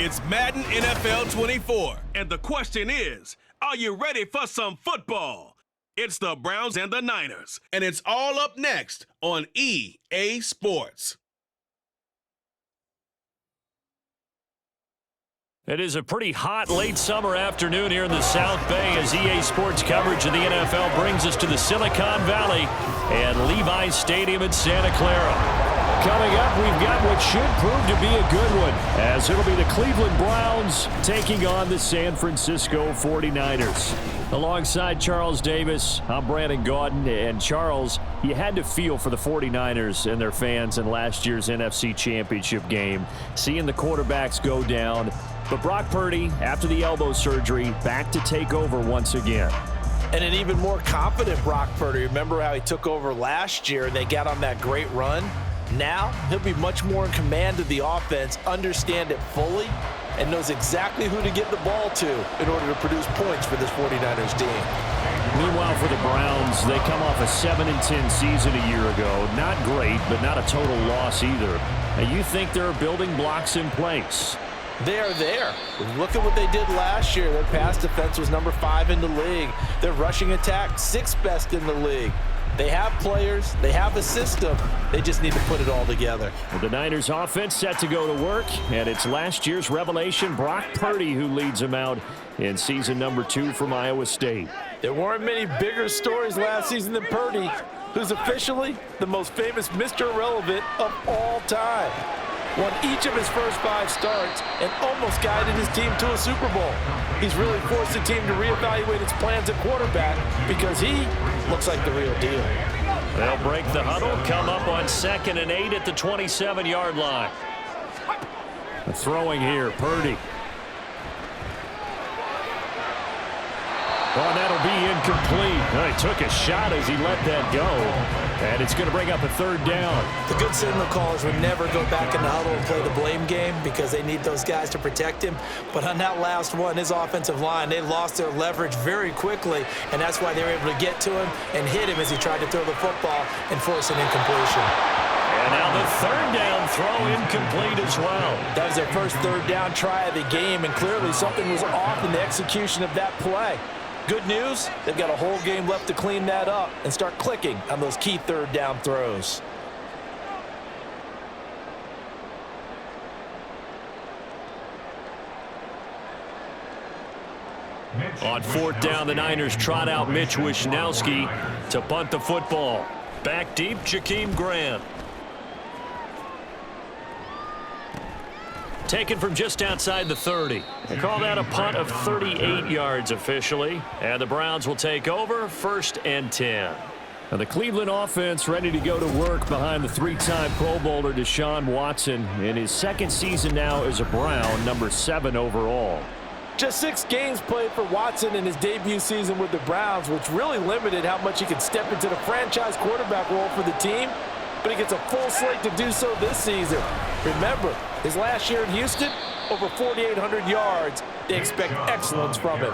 It's Madden NFL 24. And the question is, are you ready for some football? It's the Browns and the Niners. And it's all up next on EA Sports. It is a pretty hot late summer afternoon here in the South Bay as EA Sports coverage of the NFL brings us to the Silicon Valley and Levi's Stadium in Santa Clara. Coming up, we've got what should prove to be a good one, as it'll be the Cleveland Browns taking on the San Francisco 49ers. Alongside Charles Davis, I'm Brandon Gaudin, and Charles, you had to feel for the 49ers and their fans in last year's NFC Championship game, seeing the quarterbacks go down. But Brock Purdy, after the elbow surgery, back to take over once again. And an even more confident Brock Purdy. Remember how he took over last year and they got on that great run? Now, he'll be much more in command of the offense, understand it fully, and knows exactly who to get the ball to in order to produce points for this 49ers team. Meanwhile, for the Browns, they come off a 7-10 season a year ago. Not great, but not a total loss either. And you think there are building blocks in place? They are there. Look at what they did last year. Their pass defense was number 5 in the league. Their rushing attack, 6th best in the league. They have players. They have a system. They just need to put it all together. The Niners offense set to go to work, and it's last year's revelation, Brock Purdy, who leads them out in season number 2 from Iowa State. There weren't many bigger stories last season than Purdy, who's officially the most famous Mr. Irrelevant of all time. Won each of his first 5 starts and almost guided his team to a Super Bowl. He's really forced the team to reevaluate its plans at quarterback because he looks like the real deal. They'll break the huddle, come up on 2nd and 8 at the 27-yard line. Throwing here, Purdy. Oh, that'll be incomplete. Oh, he took a shot as he let that go. And it's going to bring up a 3rd down. The good signal callers would never go back in the huddle and play the blame game because they need those guys to protect him. But on that last one, his offensive line, they lost their leverage very quickly, and that's why they were able to get to him and hit him as he tried to throw the football and force an incompletion. And now the 3rd down throw incomplete as well. That was their first 3rd down try of the game, and clearly something was off in the execution of that play. Good news, they've got a whole game left to clean that up and start clicking on those key 3rd down throws. On 4th down, the Niners trot out Mitch Wishnowski to punt the football. Back deep, Jakeem Grant. Taken from just outside the 30. They call that a punt of 38 yards officially. And the Browns will take over 1st and 10. Now the Cleveland offense ready to go to work behind the 3-time Pro Bowler Deshaun Watson in his 2nd season now as a Brown, number 7 overall. Just 6 games played for Watson in his debut season with the Browns, which really limited how much he could step into the franchise quarterback role for the team. But he gets a full slate to do so this season. Remember, his last year in Houston, over 4,800 yards. They expect excellence from him.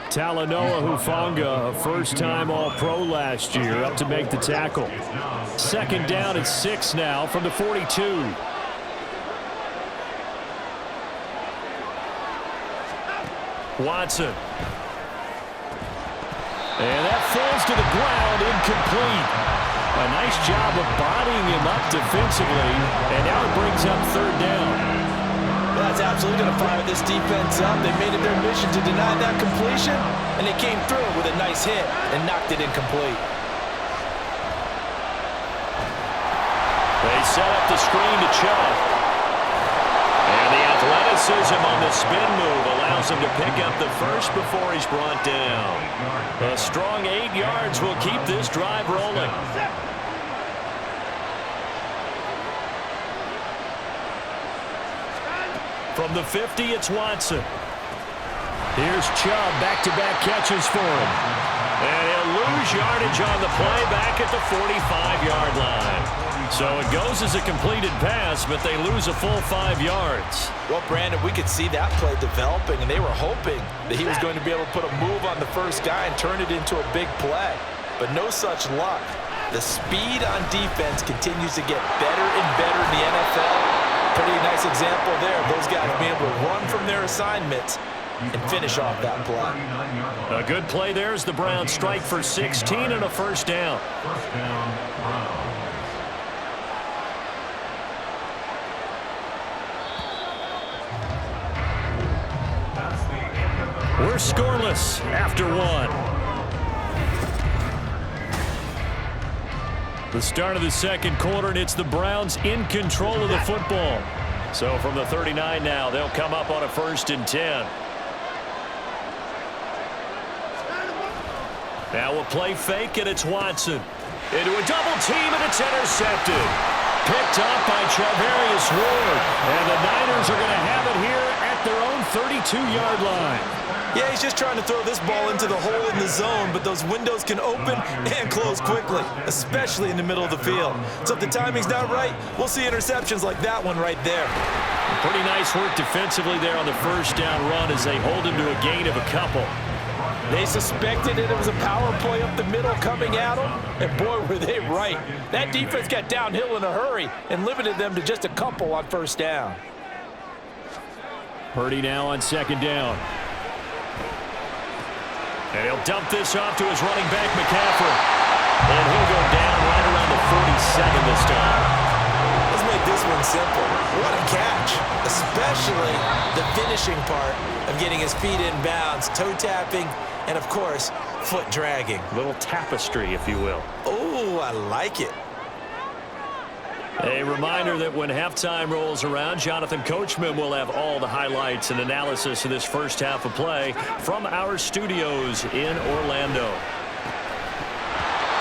Talanoa Hufanga, a first-time All-Pro last year, up to make the tackle. 2nd down at 6 now from the 42. Watson. And that falls to the ground, incomplete. A nice job of bodying him up defensively, and now it brings up 3rd down. Well, that's absolutely going to fire this defense up. They made it their mission to deny that completion, and they came through with a nice hit and knocked it incomplete. They set up the screen to Chubb. And the athleticism on the spin move allows him to pick up the first before he's brought down. A strong 8 yards will keep this drive rolling. From the 50, it's Watson. Here's Chubb, back-to-back catches for him. And he'll lose yardage on the play back at the 45-yard line. So it goes as a completed pass, but they lose a full 5 yards. Well, Brandon, we could see that play developing, and they were hoping that he was going to be able to put a move on the first guy and turn it into a big play. But no such luck. The speed on defense continues to get better and better in the NFL. Pretty nice example there of those guys being able to run from their assignments and finish off that play. A good play there as the Browns strike for 16 and a first down. We're scoreless after one. The start of the second quarter, and it's the Browns in control of the football. So from the 39 now, they'll come up on a 1st and 10. Now we'll play fake, and it's Watson. Into a double team, and it's intercepted. Picked up by Charvarius Ward. And the Niners are going to have it here at their own 32-yard line. Yeah, he's just trying to throw this ball into the hole in the zone, but those windows can open and close quickly, especially in the middle of the field. So if the timing's not right, we'll see interceptions like that one right there. Pretty nice work defensively there on the first down run as they hold him to a gain of a couple. They suspected that it was a power play up the middle coming at them, and boy, were they right. That defense got downhill in a hurry and limited them to just a couple on first down. Purdy now on second down. And he'll dump this off to his running back, McCaffrey. And he'll go down right around the 47 this time. Let's make this one simple. What a catch, especially the finishing part of getting his feet in bounds, toe tapping, and, of course, foot dragging. Little tapestry, if you will. Oh, I like it. A reminder that when halftime rolls around, Jonathan Coachman will have all the highlights and analysis of this first half of play from our studios in Orlando.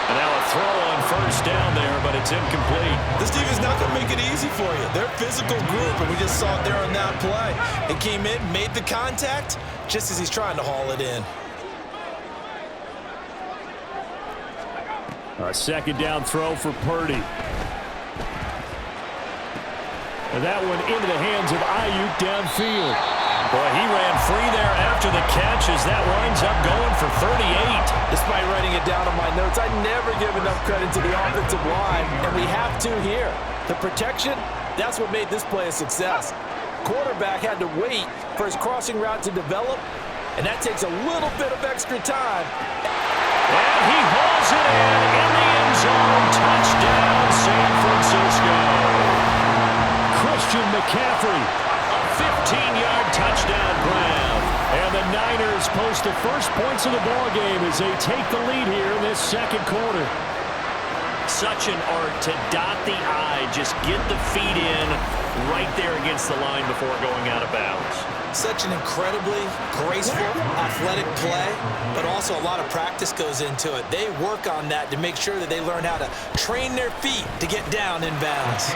And now a throw on first down there, but it's incomplete. This team is not going to make it easy for you. They're a physical group, and we just saw it there on that play. It came in, made the contact, just as he's trying to haul it in. A second down throw for Purdy. And that one into the hands of Ayuk downfield. Boy, he ran free there after the catch as that winds up going for 38. Despite writing it down on my notes, I never give enough credit to the offensive line, and we have to here. The protection, that's what made this play a success. Quarterback had to wait for his crossing route to develop, and that takes a little bit of extra time. And he hauls it in the end zone. Touchdown, San Francisco. Christian McCaffrey, a 15-yard touchdown grab. And the Niners post the first points of the ballgame as they take the lead here in this second quarter. Such an art to dot the I, just get the feet in right there against the line before going out of bounds. Such an incredibly graceful, athletic play, but also a lot of practice goes into it. They work on that to make sure that they learn how to train their feet to get down in bounds.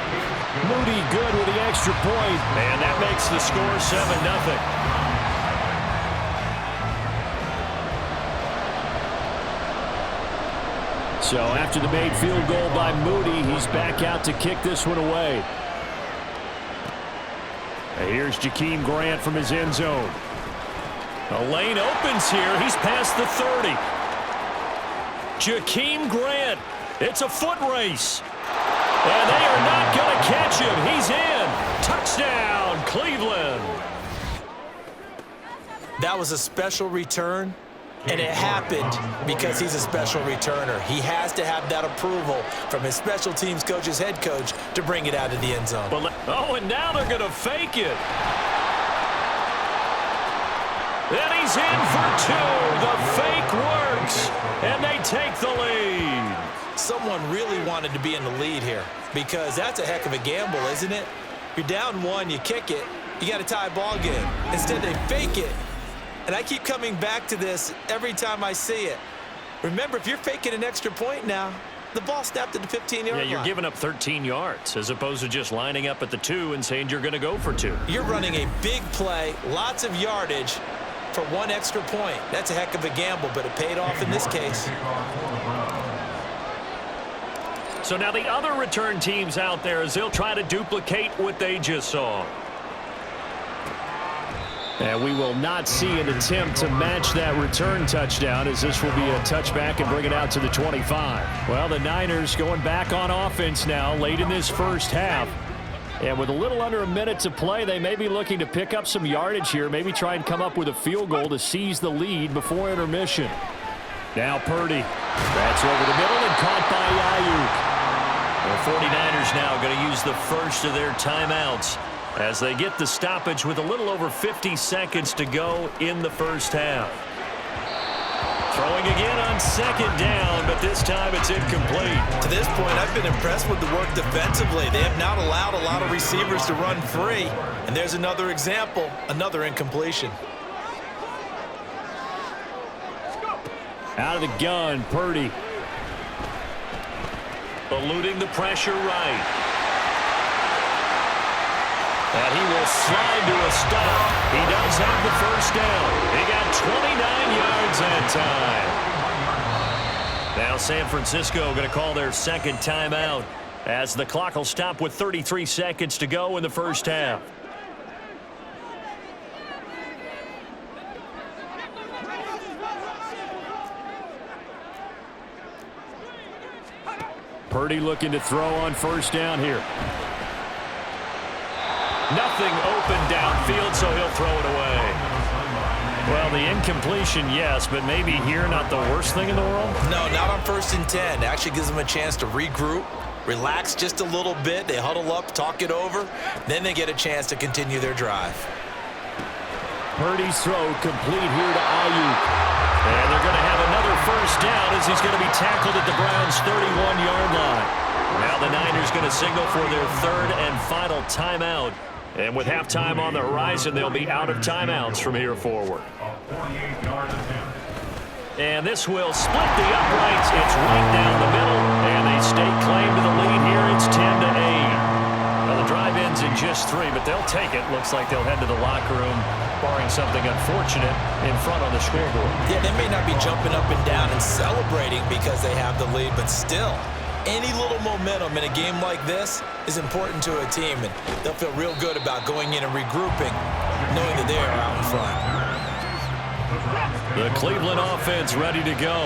Moody good with the extra point, and that makes the score 7-0. So after the made field goal by Moody, he's back out to kick this one away. Here's Jakeem Grant from his end zone. A lane opens here. He's past the 30. Jakeem Grant. It's a foot race. And they are not going to catch him. He's in. Touchdown, Cleveland. That was a special return, and it happened because he's a special returner. He has to have that approval from his special teams coach's head coach to bring it out of the end zone. Oh, and now they're going to fake it. And he's in for two. The fake works, and they take the lead. Someone really wanted to be in the lead here because that's a heck of a gamble, isn't it? You're down one, you kick it, you got a tie ball game. Instead, they fake it. And I keep coming back to this every time I see it. Remember, if you're faking an extra point now, the ball snapped at the 15-yard line. Yeah, you're giving up 13 yards as opposed to just lining up at the 2 and saying you're going to go for 2. You're running a big play, lots of yardage for one extra point. That's a heck of a gamble, but it paid off in this case. So now the other return teams out there as they'll try to duplicate what they just saw. And we will not see an attempt to match that return touchdown as this will be a touchback and bring it out to the 25. Well, the Niners going back on offense now late in this first half. And with a little under a minute to play, they may be looking to pick up some yardage here, maybe try and come up with a field goal to seize the lead before intermission. Now Purdy. That's over the middle and caught by Ayuk. The 49ers now going to use the first of their timeouts as they get the stoppage with a little over 50 seconds to go in the first half. Throwing again on second down, but this time it's incomplete. To this point, I've been impressed with the work defensively. They have not allowed a lot of receivers to run free. And there's another example, another incompletion. Out of the gun, Purdy. Eluding the pressure right. And he will slide to a stop. He does have the first down. He got 29 yards that time. Now San Francisco going to call their second timeout as the clock will stop with 33 seconds to go in the first half. Purdy looking to throw on first down here. Nothing open downfield, so he'll throw it away. Well, the incompletion, yes, but maybe here not the worst thing in the world? No, not on 1st and 10. It actually gives them a chance to regroup, relax just a little bit. They huddle up, talk it over. Then they get a chance to continue their drive. Purdy's throw complete here to Ayuk. And they're going to have another first down as he's going to be tackled at the Browns' 31-yard line. Now the Niners going to signal for their third and final timeout. And with halftime on the horizon, they'll be out of timeouts from here forward. And this will split the uprights. It's right down the middle, and they stake claim to the lead here. It's 10-8. Well, the drive ends in just 3, but they'll take it. Looks like they'll head to the locker room, barring something unfortunate in front on the scoreboard. Yeah, they may not be jumping up and down and celebrating because they have the lead, but still, any little momentum in a game like this is important to a team, and they'll feel real good about going in and regrouping, knowing that they are out in front. The Cleveland offense ready to go.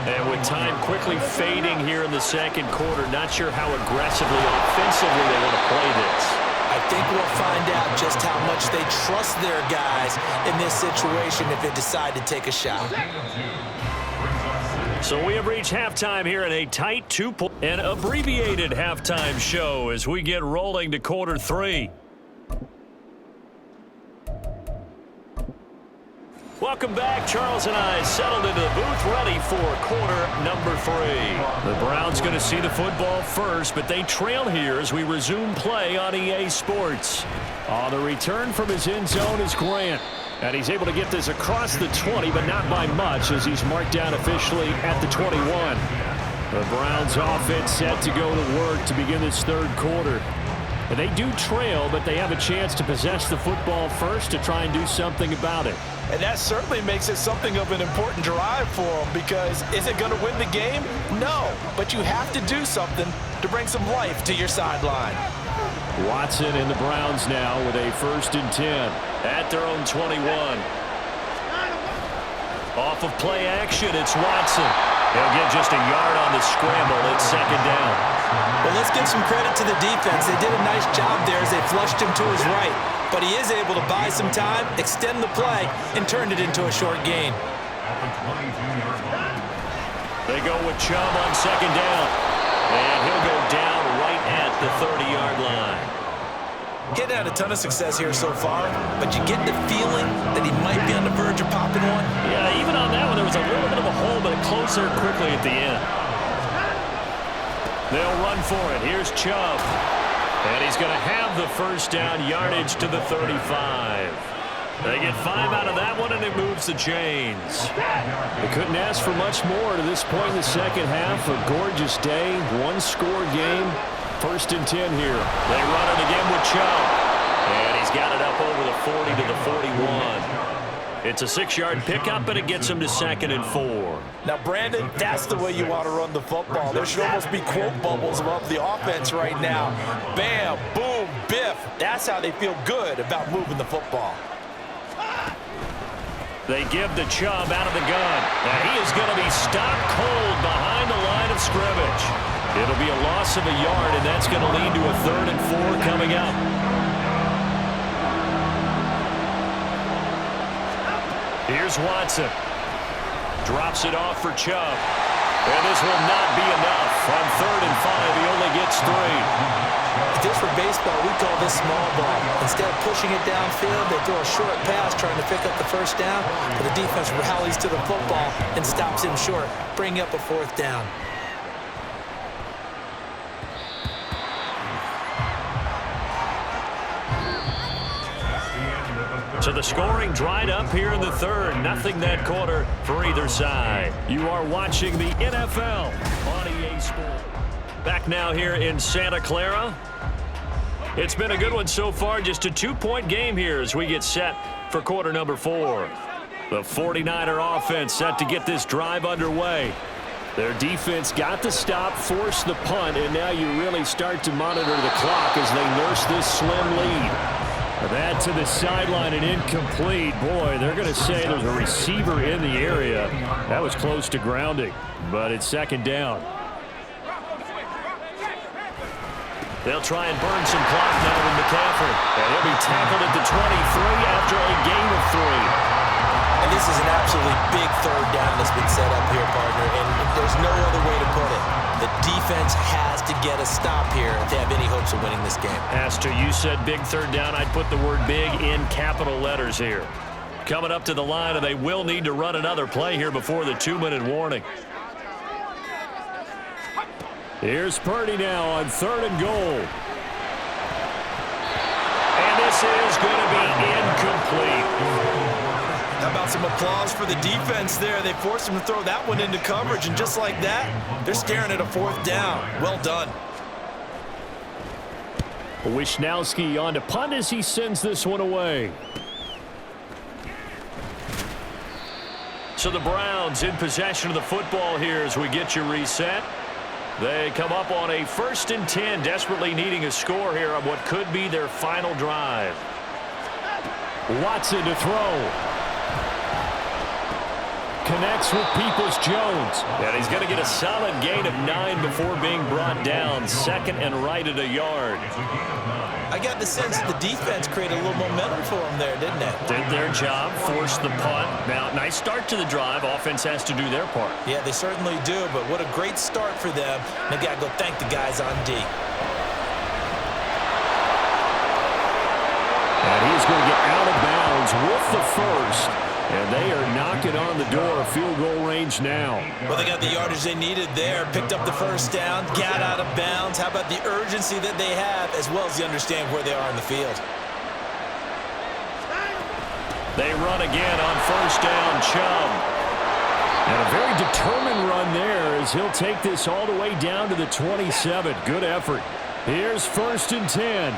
And with time quickly fading here in the second quarter, not sure how aggressively, offensively they want to play this. I think we'll find out just how much they trust their guys in this situation if they decide to take a shot. So we have reached halftime here in a tight an abbreviated halftime show as we get rolling to quarter 3. Welcome back. Charles and I settled into the booth ready for quarter number 3. The Browns going to see the football first, but they trail here as we resume play on EA Sports. On the return from his end zone is Grant. And he's able to get this across the 20, but not by much as he's marked down officially at the 21. The Browns offense set to go to work to begin this third quarter. And they do trail, but they have a chance to possess the football first to try and do something about it. And that certainly makes it something of an important drive for them, because is it going to win the game? No, but you have to do something to bring some life to your sideline. Watson and the Browns now with a 1st and 10 at their own 21. Off of play action, it's Watson. He'll get just a yard on the scramble. It's second down. Well, let's give some credit to the defense. They did a nice job there as they flushed him to his right. But he is able to buy some time, extend the play, and turn it into a short gain. They go with Chubb on second down. And he'll go down right at the 30-yard line. Getting had a ton of success here so far, but you get the feeling that he might be on the verge of popping one. Yeah, even on that one, there was a little bit of a hole, but it closed there quickly at the end. They'll run for it. Here's Chubb. And he's going to have the first down, yardage to the 35. They get 5 out of that one, and it moves the chains. They couldn't ask for much more to this point in the second half. A gorgeous day, one-score game. 1st and 10 here. They run it again with Chubb. And he's got it up over the 40 to the 41. It's a 6-yard pickup, but it gets him to 2nd and 4. Now, Brandon, that's the way you want to run the football. There should almost be quote bubbles above the offense right now. Bam, boom, biff. That's how they feel good about moving the football. They give the Chubb out of the gun. And he is going to be stopped cold behind the line of scrimmage. It'll It'll be a loss of a yard, and that's going to lead to a 3rd and 4 coming up. Here's Watson. Drops it off for Chubb. And this will not be enough. On 3rd and 5, he only gets 3. If this were baseball, we'd call this small ball. Instead of pushing it downfield, they throw a short pass trying to pick up the 1st down, but the defense rallies to the football and stops him short, bringing up a 4th down. So the scoring dried up here in the 3rd. Nothing that quarter for either side. You are watching the NFL on EA Sports. Back now here in Santa Clara. It's been a good one so far. Just a 2-point game here as we get set for quarter number 4. The 49er offense set to get this drive underway. Their defense got the stop, forced the punt, and now you really start to monitor the clock as they nurse this slim lead. That to the sideline and incomplete. Boy, they're going to say there's a receiver in the area. That was close to grounding, but it's 2nd down. They'll try and burn some clock now with McCaffrey. And he'll be tackled at the 23 after a gain of 3. And this is an absolutely big 3rd down that's been set up here, partner, and there's no other way to put it. The defense has to get a stop here if they have any hopes of winning this game. As to you said big 3rd down, I'd put the word big in capital letters here. Coming up to the line, and they will need to run another play here before the 2-minute warning. Here's Purdy now on 3rd and goal. And this is going to be incomplete. How about some applause for the defense there? They forced him to throw that one into coverage, and just like that, they're staring at a 4th down. Well done. Wisnowski on to punt as he sends this one away. So the Browns in possession of the football here as we get you reset. They come up on a 1st and 10, desperately needing a score here on what could be their final drive. Watson to throw. Connects with Peoples-Jones. And he's going to get a solid gain of 9 before being brought down. 2nd and right at a yard. I got the sense that the defense created a little momentum for them there, didn't it? Did their job, forced the punt. Now, nice start to the drive. Offense has to do their part. Yeah, they certainly do, but what a great start for them. They got to go thank the guys on D. And he's going to get out of bounds with the 1st. And they are knocking on the door of field goal range now. Well, they got the yardage they needed there. Picked up the 1st down, got out of bounds. How about the urgency that they have, as well as the understand where they are in the field? They run again on 1st down, Chubb. And a very determined run there as he'll take this all the way down to the 27. Good effort. Here's 1st and 10.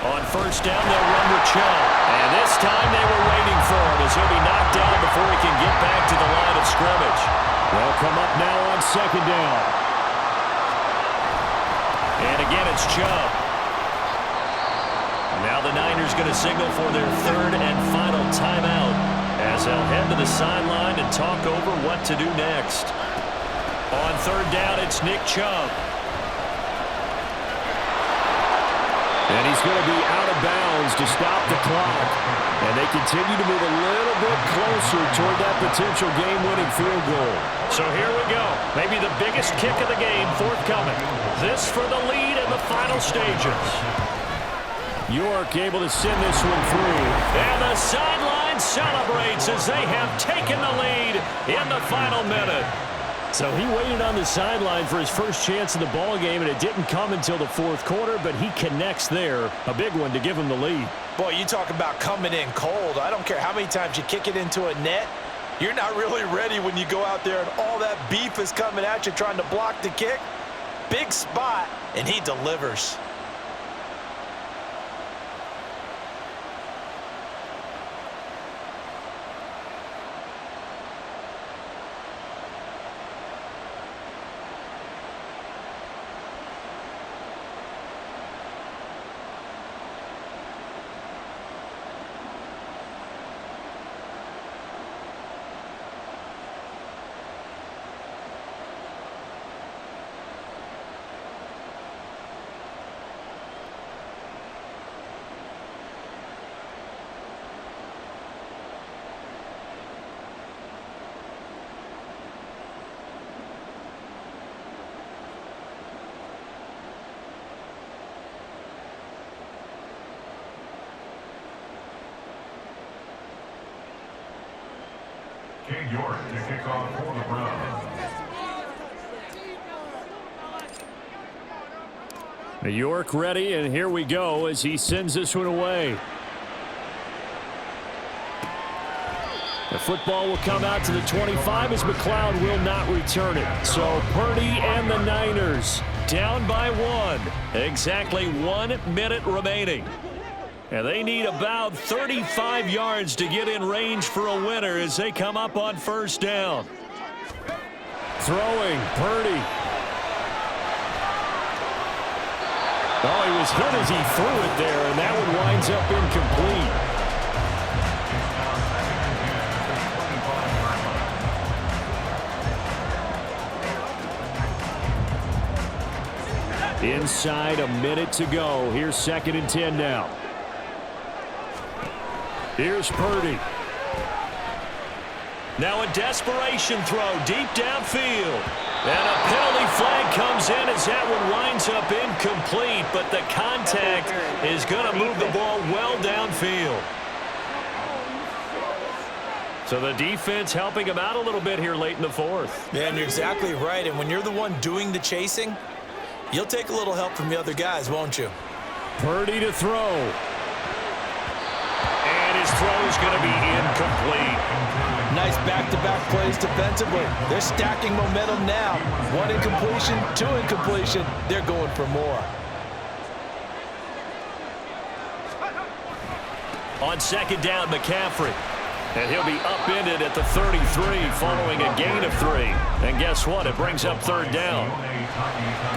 On 1st down, they'll run with Chubb. And this time they were waiting for him as he'll be knocked down before he can get back to the line of scrimmage. They'll come up now on 2nd down. And again, it's Chubb. Now the Niners going to signal for their 3rd and final timeout as they'll head to the sideline and talk over what to do next. On 3rd down, it's Nick Chubb. And he's going to be out of bounds to stop the clock. And they continue to move a little bit closer toward that potential game-winning field goal. So here we go. Maybe the biggest kick of the game forthcoming. This for the lead in the final stages. York able to send this one through. And the sideline celebrates as they have taken the lead in the final minute. So he waited on the sideline for his first chance in the ball game, and it didn't come until the 4th quarter, but he connects there. A big one to give him the lead. Boy, you talk about coming in cold. I don't care how many times you kick it into a net. You're not really ready when you go out there and all that beef is coming at you trying to block the kick. Big spot, and he delivers. York to kick off for the Browns. New York ready, and here we go as he sends this one away. The football will come out to the 25 as McLeod will not return it. So Purdy and the Niners down by 1. Exactly 1 minute remaining. And they need about 35 yards to get in range for a winner as they come up on first down. Throwing, Purdy. Oh, he was hit as he threw it there, and that one winds up incomplete. Inside, a minute to go. Here's 2nd and 10 now. Here's Purdy. Now a desperation throw deep downfield. And a penalty flag comes in as that one winds up incomplete, but the contact is going to move the ball well downfield. So the defense helping him out a little bit here late in the 4th. Yeah, and you're exactly right. And when you're the one doing the chasing, you'll take a little help from the other guys, won't you? Purdy to throw. And his throw is going to be incomplete. Nice back-to-back plays defensively. They're stacking momentum now. 1 incompletion, 2 incompletion. They're going for more. On 2nd down, McCaffrey. And he'll be upended at the 33 following a gain of 3. And guess what? It brings up 3rd down.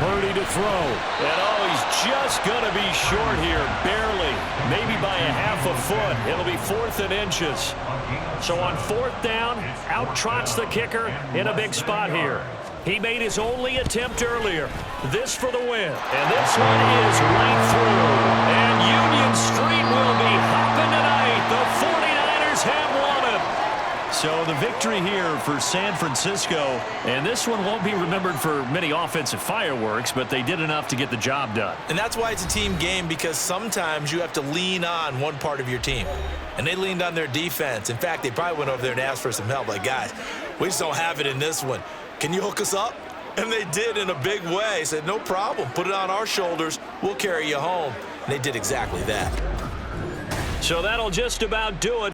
Purdy to throw. And oh, he's just going to be short here. Barely. Maybe by a half a foot. It'll be 4th and inches. So on 4th down, out trots the kicker in a big spot here. He made his only attempt earlier. This for the win. And this one is right through. And Union Street will be hopping tonight. The 49ers have won it. So the victory here for San Francisco. And this one won't be remembered for many offensive fireworks, but they did enough to get the job done. And that's why it's a team game, because sometimes you have to lean on one part of your team. And they leaned on their defense. In fact, they probably went over there and asked for some help. Like, guys, we just don't have it in this one. Can you hook us up? And they did in a big way. Said, no problem. Put it on our shoulders. We'll carry you home. And they did exactly that. So that'll just about do it.